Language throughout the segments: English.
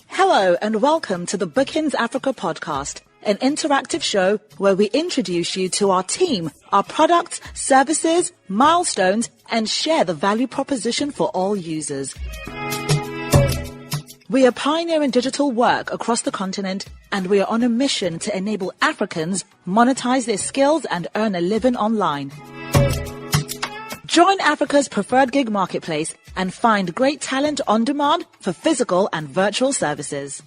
Hello and welcome to the Bookings Africa podcast, an interactive show where we introduce you to our team, our products, services, milestones, and share the value proposition for all users. We are pioneering digital work across the continent, and we are on a mission to enable Africans monetize their skills and earn a living online. Join Africa's preferred gig marketplace and find great talent on demand for physical and virtual services.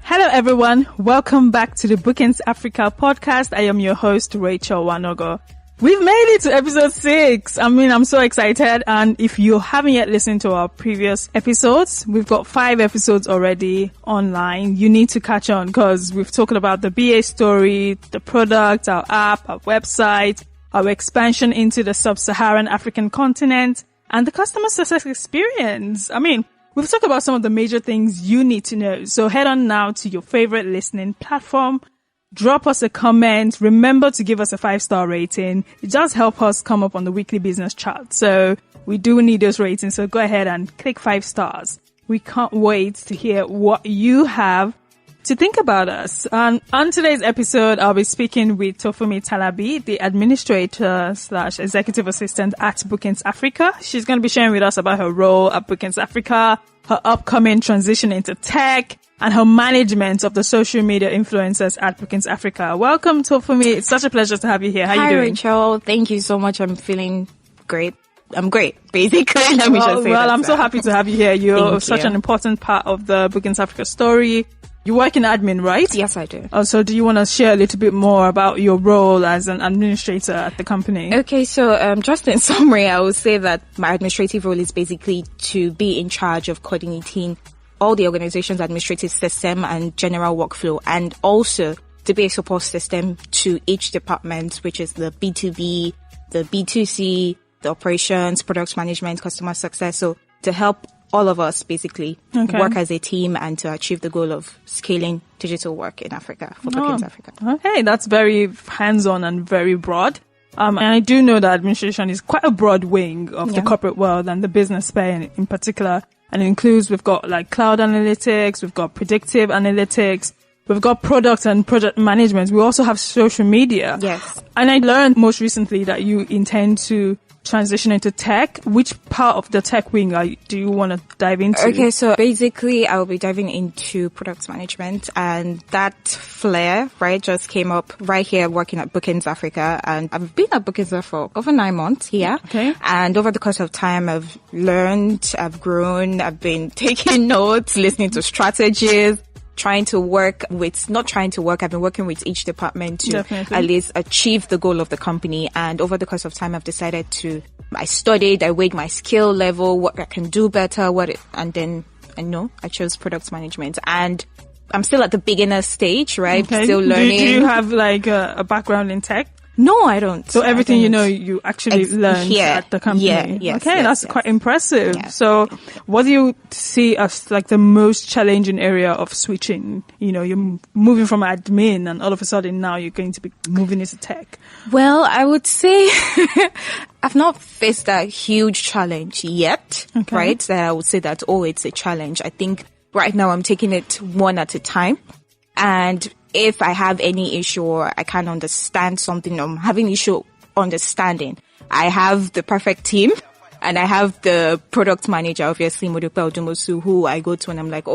Hello everyone, welcome back to the Bookings Africa podcast. I am your host, Rachel Wanogo. We've made it to episode 6. I'm so excited. And if you haven't yet listened to our previous episodes, we've got 5 episodes already online. You need to catch on because we've talked about the BA story, the product, our app, our website, our expansion into the sub-Saharan African continent, and the customer success experience. We've talked about some of the major things you need to know. So head on now to your favorite listening platform. Drop us a comment. Remember to give us a 5-star rating. It does help us come up on the weekly business chart. So we do need those ratings. So go ahead and click 5 stars. We can't wait to hear what you have to think about us. On today's episode, I'll be speaking with Tofunmi Talabi, the administrator/executive assistant at Bookings Africa. She's going to be sharing with us about her role at Bookings Africa, her upcoming transition into tech, and her management of the social media influencers at Bookings Africa. Welcome, Tofunmi. It's such a pleasure to have you here. How are you doing? Hi, Rachel. Thank you so much. I'm feeling great. I'm great, basically. Let me just say that. I'm so happy to have you here. You're such an important part of the Bookings Africa story. You work in admin, right? Yes, I do. So do you want to share a little bit more about your role as an administrator at the company? Okay, so just in summary, I would say that my administrative role is basically to be in charge of coordinating all the organization's administrative system and general workflow, and also to be a support system to each department, which is the B2B, the B2C, the operations, product management, customer success. So to help all of us basically work as a team and to achieve the goal of scaling digital work in Africa for Bookings Africa. Okay, that's very hands-on and very broad. And I do know that administration is quite a broad wing of the corporate world and the business sphere in particular. And it includes, we've got like cloud analytics, we've got predictive analytics, we've got product and project management. We also have social media. Yes. And I learned most recently that you intend to transition into tech. Which part of the tech wing do you want to dive into? Okay, so basically I will be diving into product management, and that flair, right, just came up right here working at Bookings Africa. And I've been at Bookings for over 9 months here. Okay. And over the course of time, I've learned, I've grown, I've been taking notes, listening to strategies, I've been working with each department to at least achieve the goal of the company. And over the course of time, I've decided I studied, I weighed my skill level, what I can do better, and then I chose product management. And I'm still at the beginner stage, right? Okay. Still learning. Do you have like a background in tech? No, I don't. So everything you actually learned at the company. Yes, that's quite impressive. Yeah. So what do you see as like the most challenging area of switching? You're moving from admin and all of a sudden now you're going to be moving into tech. Well, I would say I've not faced that huge challenge yet, right? That I would say that, it's a challenge. I think right now I'm taking it one at a time. And if I have any issue or I can't understand something, I'm having issue understanding, I have the perfect team, and I have the product manager, obviously, Modupe Odumosu, who I go to and I'm like,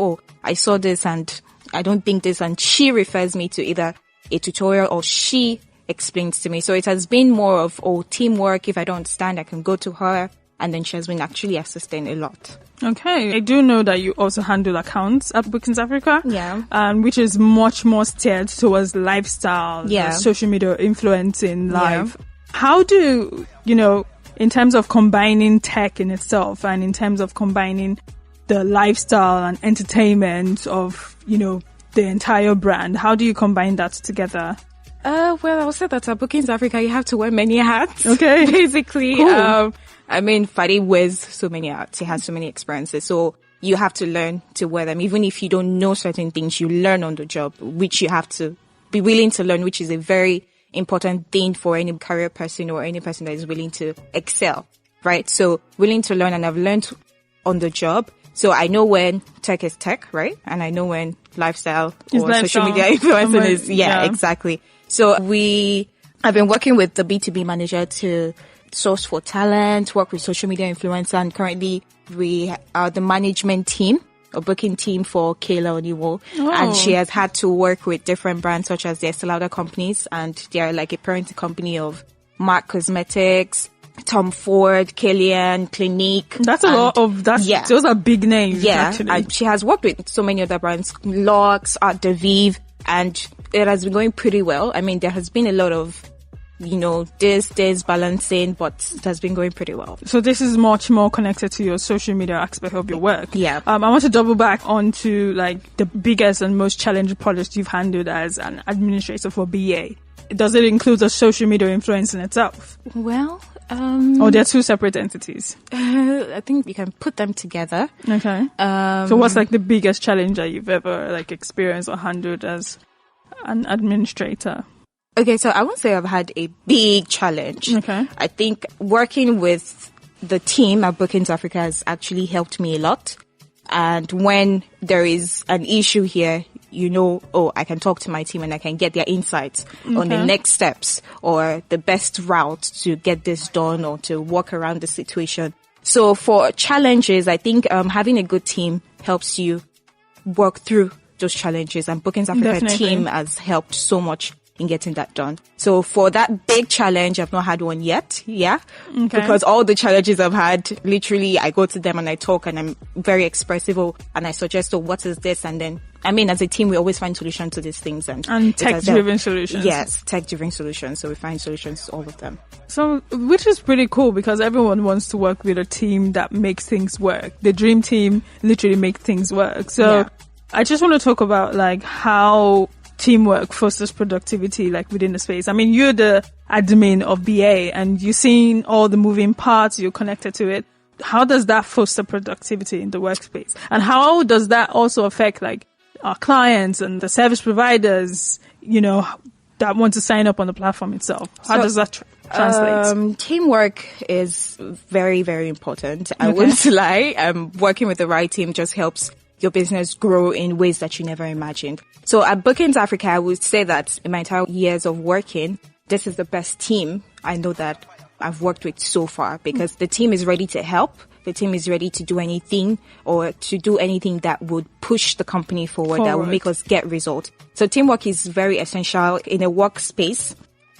I saw this and I don't think this, and she refers me to either a tutorial or she explains to me. So it has been more of teamwork. If I don't understand, I can go to her, and then she has been actually assisting a lot. Okay. I do know that you also handle accounts at Bookings Africa. Yeah. Which is much more steered towards lifestyle, social media influencing life. Yeah. How do, in terms of combining tech in itself and in terms of combining the lifestyle and entertainment of, the entire brand, how do you combine that together? Well, I would say that at Bookings Africa, you have to wear many hats. Okay. Basically. Cool. Fadi wears so many hats. He has so many experiences. So you have to learn to wear them. Even if you don't know certain things, you learn on the job, which you have to be willing to learn, which is a very important thing for any career person or any person that is willing to excel, right? So willing to learn, and I've learned on the job. So I know when tech is tech, right? And I know when lifestyle or social media influencing is, exactly. So I've been working with the B2B manager to source for talent, work with social media influencer, and currently we are the management team, a booking team for Kayla Oniwo. And she has had to work with different brands such as the Estee Lauder companies, and they are like a parent company of MAC Cosmetics, Tom Ford, Killian, Clinique. That's a lot of, those are big names. Yeah. Actually. And she has worked with so many other brands, Lux, Art de Vive, and it has been going pretty well. I mean, there has been a lot of, this balancing, but it has been going pretty well. So this is much more connected to your social media aspect of your work. Yeah. I want to double back onto like the biggest and most challenging projects you've handled as an administrator for BA. Does it include the social media influence in itself? Well, or they're two separate entities? I think we can put them together. Okay. So what's like the biggest challenge that you've ever like experienced or handled as an administrator? Okay, so I won't say I've had a big challenge. Okay. I think working with the team at Bookings Africa has actually helped me a lot. And when there is an issue here, I can talk to my team and I can get their insights on the next steps or the best route to get this done or to work around the situation. So for challenges, I think having a good team helps you work through those challenges, and Bookings Africa team has helped so much in getting that done. So for that big challenge, I've not had one yet. Yeah. Okay. Because all the challenges I've had, literally, I go to them and I talk and I'm very expressive and I suggest, what is this? And then, as a team, we always find solutions to these things. And tech-driven solutions. Yes, tech-driven solutions. So we find solutions to all of them. So, which is pretty cool because everyone wants to work with a team that makes things work. The dream team literally makes things work. So I just want to talk about like how teamwork fosters productivity like within the space. I mean, you're the admin of BA and you're seeing all the moving parts, you're connected to it. How does that foster productivity in the workspace? And how does that also affect like our clients and the service providers, that want to sign up on the platform itself? How does that translate? Teamwork is very, very important. I wouldn't lie. Working with the right team just helps your business grow in ways that you never imagined. So at Bookings Africa, I would say that in my entire years of working, this is the best team I know that I've worked with so far, because the team is ready to help. The team is ready to do anything or to do anything that would push the company forward. That will make us get results. So teamwork is very essential in a workspace.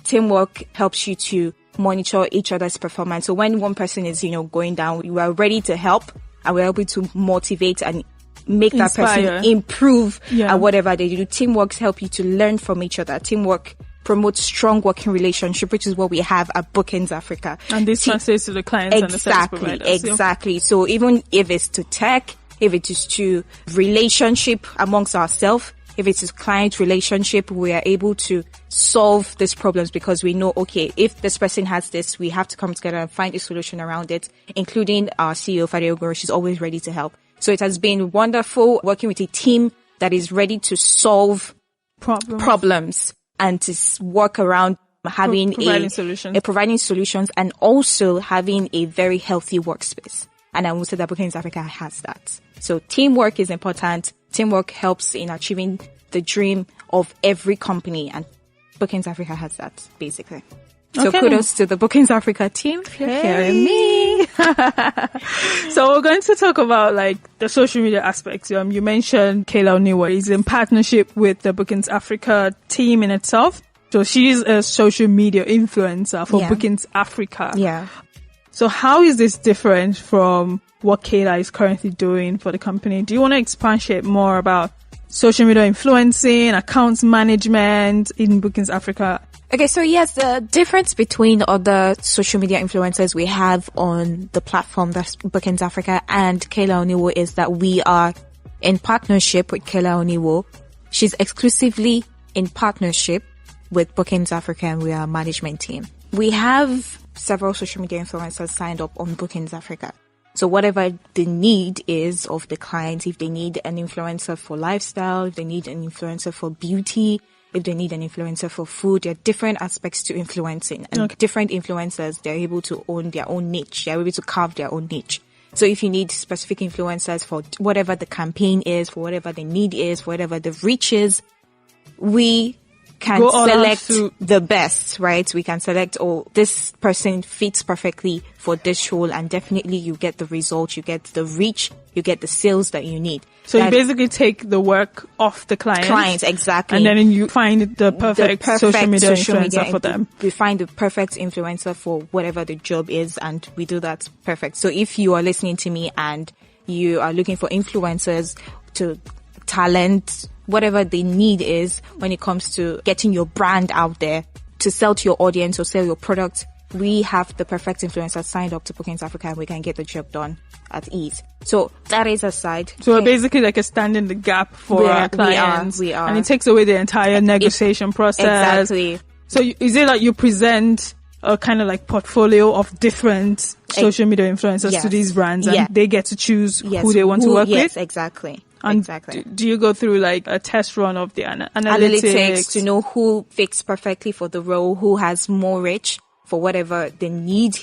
Teamwork helps you to monitor each other's performance. So when one person is, going down, you are ready to help and we're able to motivate and make that person improve at whatever they do. Teamwork helps you to learn from each other. Teamwork promotes strong working relationship, which is what we have at Bookings Africa. And this translates to the clients and the service providers. Exactly. So even if it's to tech, if it is to relationship amongst ourselves, if it is client relationship, we are able to solve these problems because we know, okay, if this person has this, we have to come together and find a solution around it, including our CEO, Fadi Ogoro. She's always ready to help. So it has been wonderful working with a team that is ready to solve problems and to work around having providing solutions and also having a very healthy workspace. And I will say that Bookings Africa has that. So teamwork is important. Teamwork helps in achieving the dream of every company, and Bookings Africa has that, basically. So kudos to the Bookings Africa team if you're hearing me. So we're going to talk about like the social media aspects. You mentioned Kayla Oniwo is in partnership with the Bookings Africa team in itself. So she's a social media influencer for Bookings Africa. Yeah. So how is this different from what Kayla is currently doing for the company? Do you want to expatiate more about social media influencing, accounts management in Bookings Africa? Okay, so yes, the difference between other social media influencers we have on the platform, that's Bookings Africa, and Kayla Oniwo is that we are in partnership with Kayla Oniwo. She's exclusively in partnership with Bookings Africa, and we are a management team. We have several social media influencers signed up on Bookings Africa. So whatever the need is of the clients, if they need an influencer for lifestyle, if they need an influencer for beauty, if they need an influencer for food. There are different aspects to influencing, and different influencers, they're able to own their own niche. They're able to carve their own niche. So if you need specific influencers for whatever the campaign is, for whatever the need is, for whatever the reach is, we can select the best, right? We can select, this person fits perfectly for this role, and definitely you get the result, you get the reach, you get the sales that you need. So you basically take the work off the client. Exactly. And then you find the perfect social media influencer for them. We find the perfect influencer for whatever the job is, and we do that perfect. So if you are listening to me and you are looking for influencers to talent, whatever the need is when it comes to getting your brand out there to sell to your audience or sell your product, we have the perfect influencer signed up to Bookings Africa, and we can get the job done at ease. So that is aside. So we're basically like a stand in the gap for our clients. We are. And it takes away the entire negotiation process. Exactly. So is it like you present a kind of like portfolio of different social media influencers to these brands, and they get to choose who they want to work with? Yes, exactly. And exactly. Do you go through like a test run of the analytics to know who fits perfectly for the role, who has more reach for whatever the need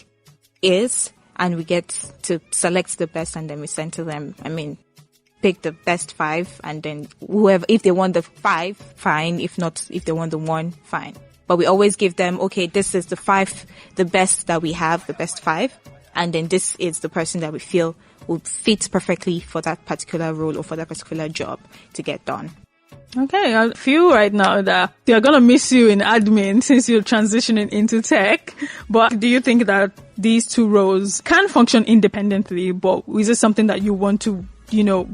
is, and we get to select the best, and then we send to them. I mean, pick the best 5, and then whoever, if they want the 5, fine. If not, if they want the 1, fine. But we always give them, okay, this is the 5, the best that we have, the best 5. And then this is the person that we feel will fit perfectly for that particular role or for that particular job to get done. Okay, I feel right now that they're going to miss you in admin since you're transitioning into tech. But do you think that these two roles can function independently, but is it something that you want to,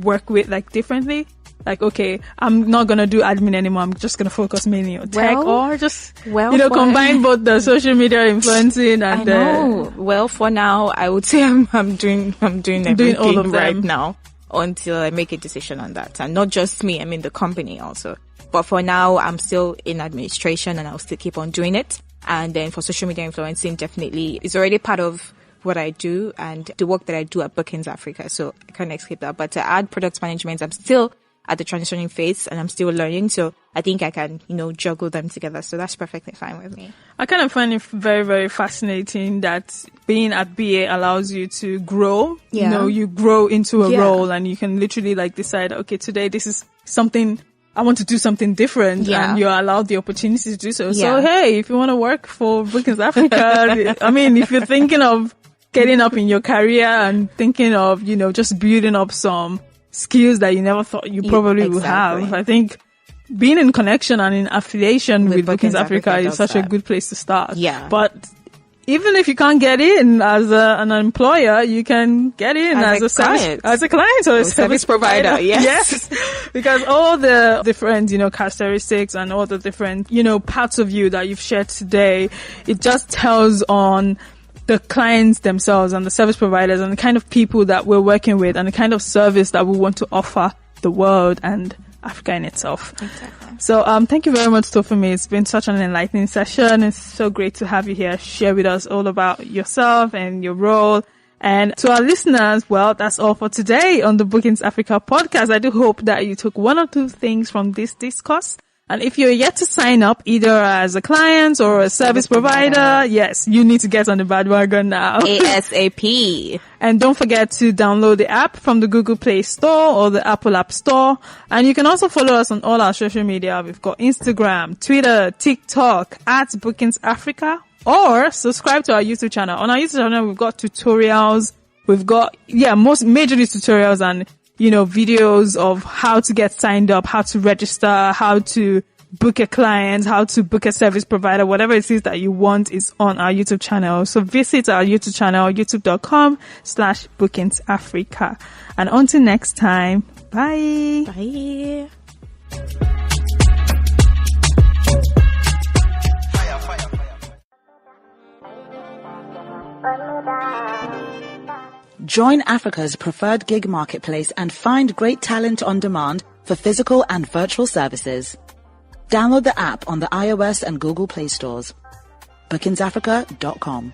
work with like differently? Like, okay, I'm not going to do admin anymore. I'm just going to focus mainly on tech, or just, combine both the social media influencing and Well, for now, I would say I'm doing everything all of right now until I make a decision on that. And not just me, I mean the company also. But for now, I'm still in administration, and I'll still keep on doing it. And then for social media influencing, definitely it's already part of what I do and the work that I do at Bookings Africa. So I can't escape that. But to add product management, I'm still at the transitioning phase, and I'm still learning. So I think I can, juggle them together. So that's perfectly fine with me. I kind of find it very, very fascinating that being at BA allows you to grow. Yeah. You grow into a role, and you can literally like decide, okay, today this is something, I want to do something different, and you're allowed the opportunity to do so. Yeah. So hey, if you want to work for Bookings Africa, I mean, if you're thinking of getting up in your career and thinking of, just building up some skills that you never thought you probably would have. I think being in connection and in affiliation with Bookings Africa is such a good place to start. Yeah. But even if you can't get in as an employer, you can get in as a client or a service provider. Yes. Because all the different, characteristics and all the different, parts of you that you've shared today, it just tells on the clients themselves and the service providers and the kind of people that we're working with and the kind of service that we want to offer the world and Africa in itself. Exactly. So, thank you very much, Tofunmi. It's been such an enlightening session. It's so great to have you here, share with us all about yourself and your role. And to our listeners, well, that's all for today on the Bookings Africa podcast. I do hope that you took one or two things from this discourse. And if you're yet to sign up, either as a client or a service provider, yes, you need to get on the bandwagon now. ASAP. And don't forget to download the app from the Google Play Store or the Apple App Store. And you can also follow us on all our social media. We've got Instagram, Twitter, TikTok, at Bookings Africa, or subscribe to our YouTube channel. On our YouTube channel, we've got tutorials. We've got, majorly tutorials and videos of how to get signed up, how to register, how to book a client, how to book a service provider, whatever it is that you want is on our YouTube channel. So visit our YouTube channel, youtube.com/bookingsafrica. And until next time, bye. Bye. Join Africa's preferred gig marketplace and find great talent on demand for physical and virtual services. Download the app on the iOS and Google Play stores. bookingsafrica.com.